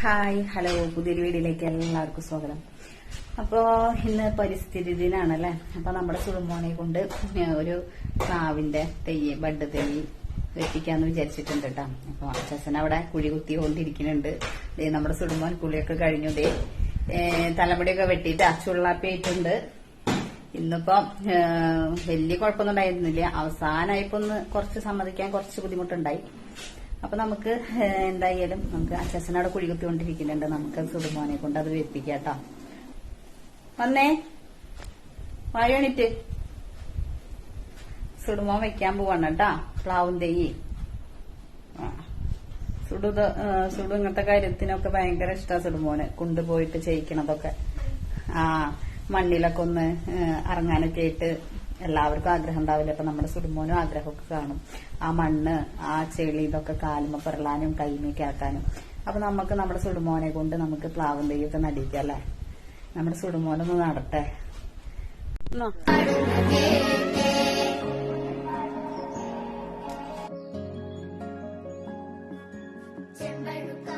Hi hello, പുതിയൊരു വീഡിയോയിലേക്ക് എല്ലാവർക്കും സ്വാഗതം. അപ്പോ ഇന്ന് പരിസ്ഥിതി ദിനാണല്ലേ. അപ്പൊ നമ്മുടെ സുടുമോനെ കൊണ്ട് ഒരു പ്ലാവിന്റെ ബഡ് തെയ്യ് വെപ്പിക്കാന്ന് വിചാരിച്ചിട്ടുണ്ട് കേട്ടോ. അപ്പൊ അച്ഛൻ അവിടെ കുഴി കുത്തിക്കൊണ്ടിരിക്കുന്നുണ്ട്. നമ്മുടെ സുടുമോൻ കുളിയൊക്കെ കഴിഞ്ഞു. തലമുടിയൊക്കെ വെട്ടിയിട്ട് ചുള്ളാപ്പിയായിട്ടുണ്ട്. ഇന്നിപ്പോ വലിയ കുഴപ്പമൊന്നും ഉണ്ടായിരുന്നില്ല. അവസാനമായിപ്പോ ഒന്ന് കുറച്ച് സമ്മതിക്കാൻ കുറച്ച് ബുദ്ധിമുട്ടുണ്ടായി. അപ്പൊ നമുക്ക് എന്തായാലും നമുക്ക് അച്ഛനവിടെ കുഴി കുത്തിക്കൊണ്ടിരിക്കുന്നുണ്ട്. നമുക്ക് സുടുമോനെ കൊണ്ട് അത് വെപ്പിക്കാം കേട്ടോ. വന്നേ, വാഴണിട്ട് സുടുമോൻ വെക്കാൻ പോവാണ് കേട്ടാ. പ്ലാവും തെയ്യ് സുടു ഇങ്ങനത്തെ കാര്യത്തിനൊക്കെ ഭയങ്കര ഇഷ്ടാ സുടുമോന്. കൊണ്ടുപോയിട്ട് ചെയ്യിക്കണതൊക്കെ മണ്ണിലൊക്കെ ഒന്ന് ഇറങ്ങാനൊക്കെ ആയിട്ട് എല്ലാവർക്കും ആഗ്രഹം ഉണ്ടാവില്ല. അപ്പൊ നമ്മുടെ സുടുമോനും ആഗ്രഹമൊക്കെ കാണും. ആ മണ്ണ്, ആ ചെളി ഇതൊക്കെ കാലുമ പെറലാനും കൈമയൊക്കെ ആക്കാനും. അപ്പൊ നമുക്ക് നമ്മുടെ സുടുമോനെ കൊണ്ട് നമുക്ക് പ്ലാവും തെയ്യൊക്കെ നടിക്കാം അല്ലെ. നമ്മുടെ സുടുമോനൊന്ന് നടട്ടെ. ചെമ്പഴുക്ക